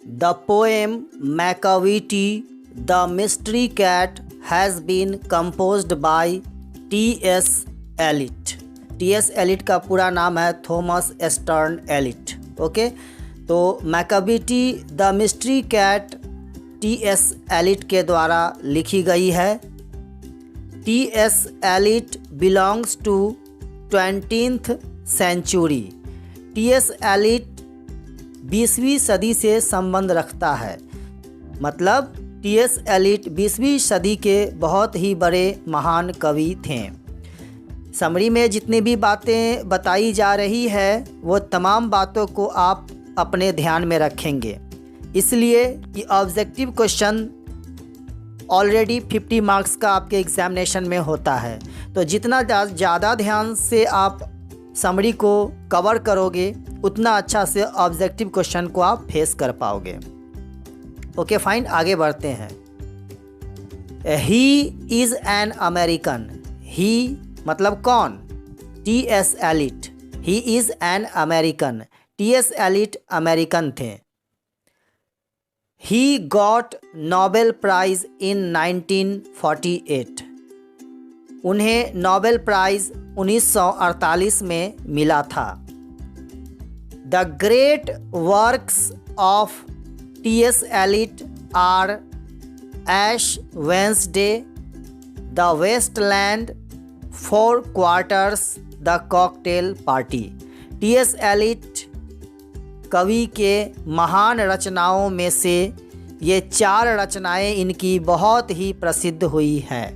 The poem Macavity, the Mystery Cat has been composed by T.S. Eliot. T.S. Eliot का पूरा नाम है Thomas Stearns Eliot. Okay, तो Macavity the mystery cat T.S. Eliot के द्वारा लिखी गई है। T.S. Eliot belongs to 20th century. T.S. Eliot 20वीं सदी से संबंध रखता है, मतलब T.S. एलिट 20वीं सदी के बहुत ही बड़े महान कवि थे। समरी में जितनी भी बातें बताई जा रही है वो तमाम बातों को आप अपने ध्यान में रखेंगे, इसलिए कि ऑब्जेक्टिव क्वेश्चन ऑलरेडी 50 मार्क्स का आपके एग्जामिनेशन में होता है। तो जितना ज़्यादा ध्यान से आप समरी को कवर करोगे उतना अच्छा से ऑब्जेक्टिव क्वेश्चन को आप फेस कर पाओगे। ओके फाइन, आगे बढ़ते हैं। He is an American. He मतलब कौन? T.S. Eliot. He is an American. T.S. Eliot American थे। He got Nobel Prize in 1948। उन्हें नोबेल प्राइज़ 1948 में मिला था। The great works of T.S. Eliot are Ash Wednesday, the Westland, 4 quarters, the cocktail Party. T.S. Eliot कवि के महान रचनाओं में से ये 4 रचनाएं इनकी बहुत ही प्रसिद्ध हुई हैं।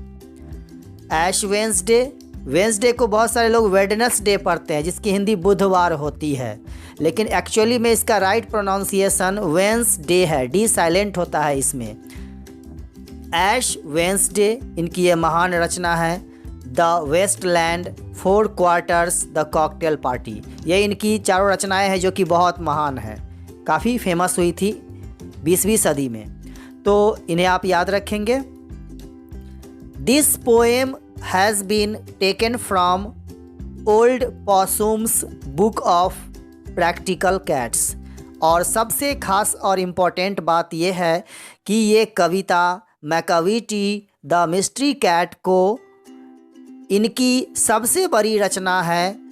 ऐश वेंसडे, वेंसडे को बहुत सारे लोग वेडनेसडे पढ़ते हैं जिसकी हिंदी बुधवार होती है, लेकिन एक्चुअली में इसका राइट प्रोनाउंसिएशन वेंसडे है, डी साइलेंट होता है इसमें। ऐश वेंसडे इनकी ये महान रचना है। The Westland, 4 quarters, the cocktail party, ये इनकी 4 रचनाएं हैं जो कि बहुत महान हैं, काफ़ी फेमस हुई थी 20वीं सदी में, तो इन्हें आप याद रखेंगे। This poem has been taken from Old Possum's Book of Practical Cats. और सबसे खास और इम्पोर्टेंट बात यह है कि ये कविता मैकाविटी द मिस्ट्री कैट को इनकी सबसे बड़ी रचना है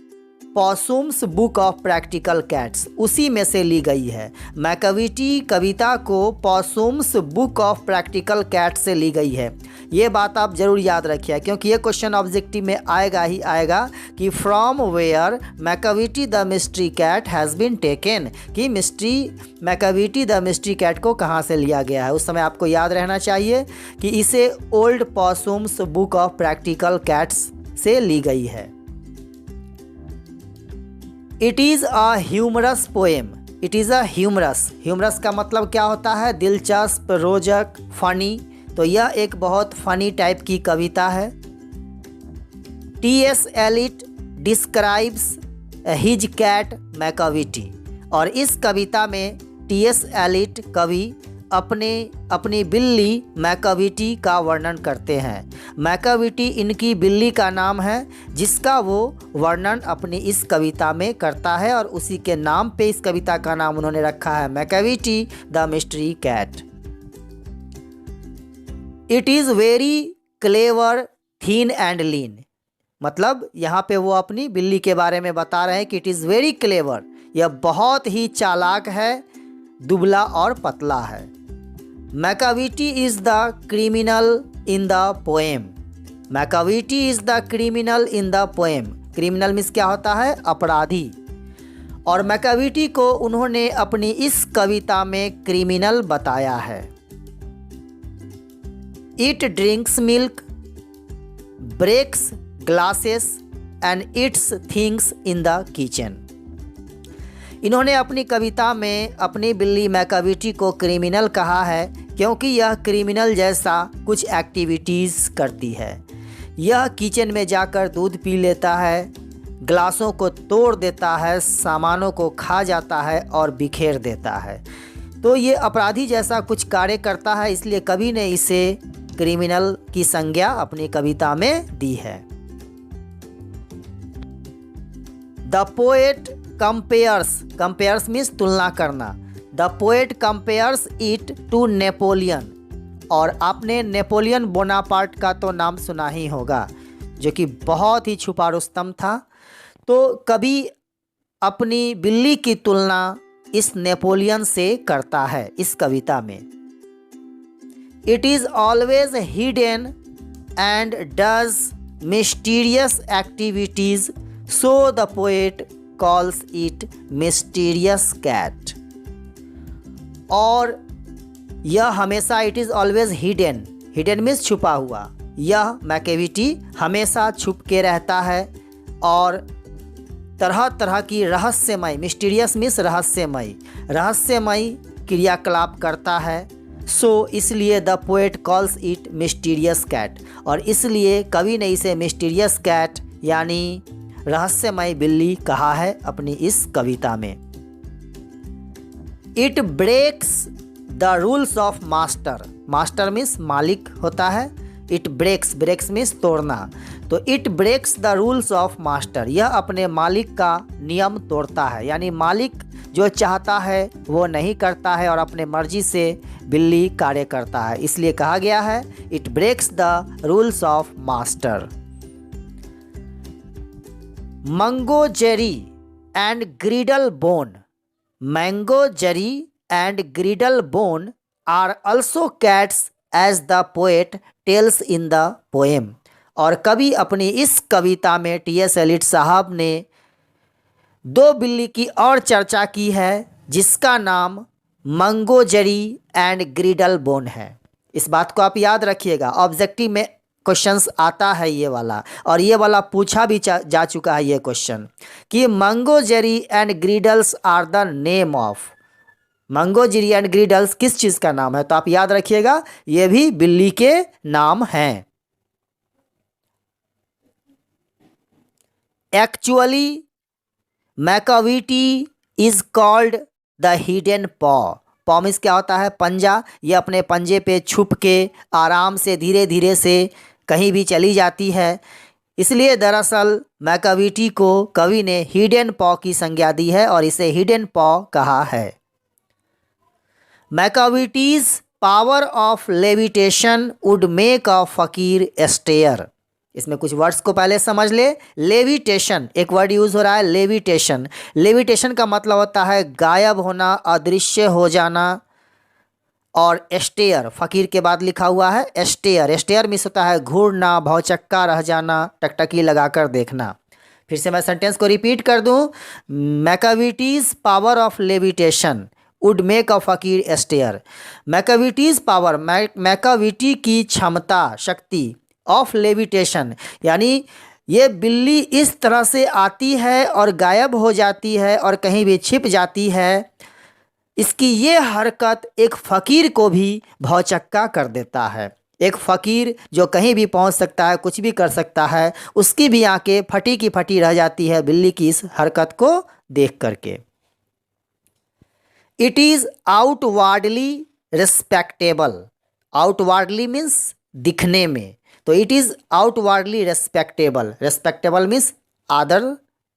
पॉसम्स बुक ऑफ प्रैक्टिकल कैट्स, उसी में से ली गई है। मैकाविटी कविता को पॉसम्स बुक ऑफ प्रैक्टिकल कैट से ली गई है। ये बात आप ज़रूर याद रखिए क्योंकि ये क्वेश्चन ऑब्जेक्टिव में आएगा ही आएगा कि from where Macavity the mystery cat has been taken, कि मैकाविटी द मिस्ट्री कैट को कहाँ से लिया गया है। उस समय आपको याद रहना चाहिए कि इसे Old Possum's Book of Practical Cats से ली गई है। It is a humorous poem. It is a humorous का मतलब क्या होता है? दिलचस्प, रोचक, फनी। तो यह एक बहुत फनी टाइप की कविता है। T.S. Eliot describes his cat Macavity. और इस कविता में T.S. एलिट कवि अपनी बिल्ली मैकाविटी का वर्णन करते हैं। मैकाविटी इनकी बिल्ली का नाम है जिसका वो वर्णन अपनी इस कविता में करता है और उसी के नाम पे इस कविता का नाम उन्होंने रखा है Macavity the mystery cat. It is very clever, thin and lean. मतलब यहाँ पे वो अपनी बिल्ली के बारे में बता रहे हैं कि इट इज़ वेरी क्लेवर, यह बहुत ही चालाक है, दुबला और पतला है। Macavity is the criminal in the poem. Macavity is the criminal in the poem. Criminal means क्या होता है? अपराधी। और मैकाविटी को उन्होंने अपनी इस कविता में क्रिमिनल बताया है। It drinks milk, breaks glasses and its things in the kitchen. इन्होंने अपनी कविता में अपनी बिल्ली मैकाविटी को क्रिमिनल कहा है क्योंकि यह क्रिमिनल जैसा कुछ एक्टिविटीज़ करती है। यह किचन में जाकर दूध पी लेता है, ग्लासों को तोड़ देता है, सामानों को खा जाता है और बिखेर देता है। तो ये अपराधी जैसा कुछ कार्य करता है, इसलिए कवि ने इसे क्रिमिनल की संज्ञा अपनी कविता में दी है। द पोएट कंपेयर्स मीन्स तुलना करना। The poet compares it to Napoleon. और आपने नेपोलियन बोनापार्ट का तो नाम सुना ही होगा, जो कि बहुत ही छुपा रुस्तम था। तो कवि अपनी बिल्ली की तुलना इस नेपोलियन से करता है इस कविता में। It is always hidden and does mysterious activities, so the poet calls it mysterious cat. और यह हमेशा, it is always hidden, hidden means छुपा हुआ, यह मैकेविटी हमेशा छुप के रहता है और तरह तरह की रहस्यमय, मिस्टीरियस मीन्स रहस्यमय, रहस्यमय क्रियाकलाप करता है। सो इसलिए the poet calls it mysterious cat, और इसलिए कवि ने इसे मिस्टीरियस कैट यानी रहस्यमय बिल्ली कहा है अपनी इस कविता में। It breaks the rules of master, master means मालिक होता है, इट ब्रेक्स, ब्रेक्स मीन्स तोड़ना, तो it breaks the rules of master, यह अपने मालिक का नियम तोड़ता है, यानी मालिक जो चाहता है वो नहीं करता है और अपने मर्जी से बिल्ली कार्य करता है, इसलिए कहा गया है it breaks the rules of master. Mungojerrie and Griddlebone, Mungojerrie and Griddlebone are also cats as the poet tells in the poem। और कवि अपनी इस कविता में टी.एस. एलियट साहब ने दो बिल्ली की और चर्चा की है जिसका नाम मंगो जेरी एंड ग्रिडल बोन है। इस बात को आप याद रखिएगा, ऑब्जेक्टिव में क्वेश्चंस आता है ये वाला, और ये वाला पूछा भी जा चुका है ये क्वेश्चन कि Mungojerrie and Griddles are the name of, Mungojerrie and Griddles किस चीज़ का नाम है, तो आप याद रखिएगा ये भी बिल्ली के नाम हैं। Actually Macavity is called the hidden पॉ, पॉ मीन्स क्या होता है, पंजा, ये अपने पंजे पे छुप के आराम से धीरे धीरे से कहीं भी चली जाती है, इसलिए दरअसल मैकाविटी को कवि ने हिडन पॉ की संज्ञा दी है और इसे हिडन पॉ कहा है। Macavity's power of levitation would make a fakir stare, इसमें कुछ वर्ड्स को पहले समझ ले। लेविटेशन एक वर्ड यूज हो रहा है, लेविटेशन, लेविटेशन का मतलब होता है गायब होना, अदृश्य हो जाना, और स्टेयर फकीर के बाद लिखा हुआ है स्टेयर, स्टेयर मीन्स होता है घूरना, भौचक्का रह जाना, टकटकी लगाकर देखना। फिर से मैं सेंटेंस को रिपीट कर दूं, Macavity's power of levitation would make a fakir stare, मैकाविटीज power, Macavity की क्षमता, शक्ति, ऑफ लेविटेशन यानी ये बिल्ली इस तरह से आती है और गायब हो जाती है और कहीं भी छिप जाती है, इसकी ये हरकत एक फ़कीर को भी भौचक्का कर देता है। एक फ़कीर जो कहीं भी पहुंच सकता है, कुछ भी कर सकता है, उसकी भी आंखें फटी की फटी रह जाती है बिल्ली की इस हरकत को देख करके। It is outwardly respectable, outwardly means दिखने में, तो it is outwardly respectable, respectable means आदर,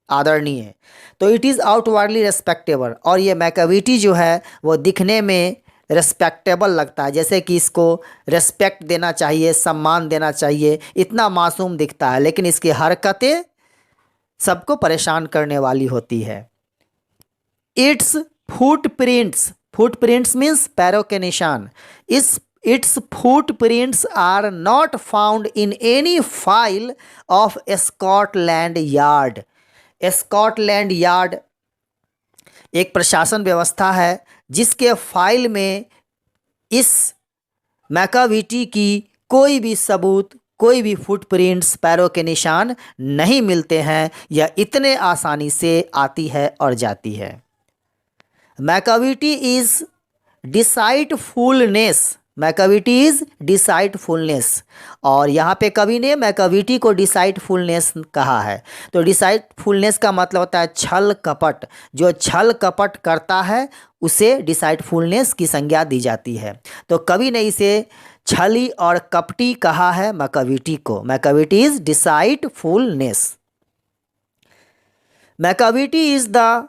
आदरणीय, तो इट इज़ आउटवार्डली रेस्पेक्टेबल। और ये मैकाविटी जो है वो दिखने में रेस्पेक्टेबल लगता है, जैसे कि इसको रेस्पेक्ट देना चाहिए, सम्मान देना चाहिए, इतना मासूम दिखता है, लेकिन इसकी हरकतें सबको परेशान करने वाली होती है। इट्स फुटप्रिंट्स, फुटप्रिंट्स मीन्स पैरों के निशान, its footprints are not found in any file of Scotland Yard। Scotland yard एक प्रशासन व्यवस्था है जिसके फाइल में इस मैकाविटी की कोई भी सबूत, कोई भी फुटप्रिंट्स, पैरों के निशान नहीं मिलते हैं, यह इतने आसानी से आती है और जाती है। Macavity is deceitfulness, Macavity is डिसाइटफुलनेस, और यहाँ पे कवि ने मैकाविटी को डिसाइटफुलनेस कहा है। तो डिसाइटफुलनेस का मतलब होता है छल कपट, जो छल कपट करता है उसे डिसाइटफुलनेस की संज्ञा दी जाती है। तो कवि ने इसे छली और कपटी कहा है मैकाविटी को। Macavity is deceitfulness. Macavity is the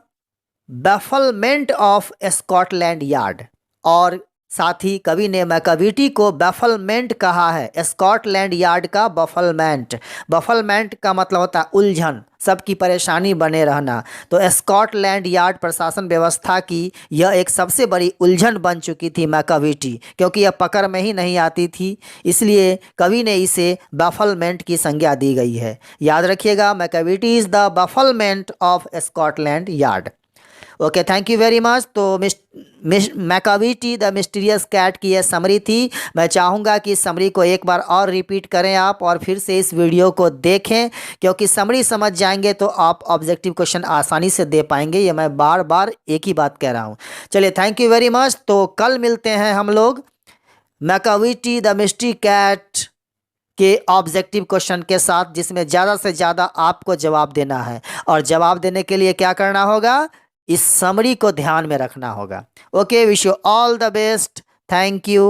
bafflement of Scotland Yard, और साथ ही कवि ने मैकाविटी को बैफलमेंट कहा है, स्कॉटलैंड यार्ड का बफलमेंट। बफलमेंट का मतलब होता है उलझन, सबकी परेशानी बने रहना। तो स्कॉटलैंड यार्ड प्रशासन व्यवस्था की यह एक सबसे बड़ी उलझन बन चुकी थी मैकाविटी, क्योंकि यह पकड़ में ही नहीं आती थी, इसलिए कवि ने इसे बैफलमेंट की संज्ञा दी गई है। याद रखिएगा, Macavity is the bafflement of Scotland Yard. Okay, thank you very much. तो मैकाविटी द मिस्टीरियस कैट की यह समरी थी। मैं चाहूँगा कि इस समरी को एक बार और रिपीट करें आप, और फिर से इस वीडियो को देखें, क्योंकि समरी समझ जाएंगे तो आप ऑब्जेक्टिव क्वेश्चन आसानी से दे पाएंगे। ये मैं बार बार एक ही बात कह रहा हूँ। चलिए, थैंक यू वेरी मच। तो कल मिलते हैं हम लोग मैकाविटी द मिस्ट्री कैट के ऑब्जेक्टिव क्वेश्चन के साथ, जिसमें ज़्यादा से ज़्यादा आपको जवाब देना है, और जवाब देने के लिए क्या करना होगा, इस समरी को ध्यान में रखना होगा। Okay, wish you all the best. Thank you.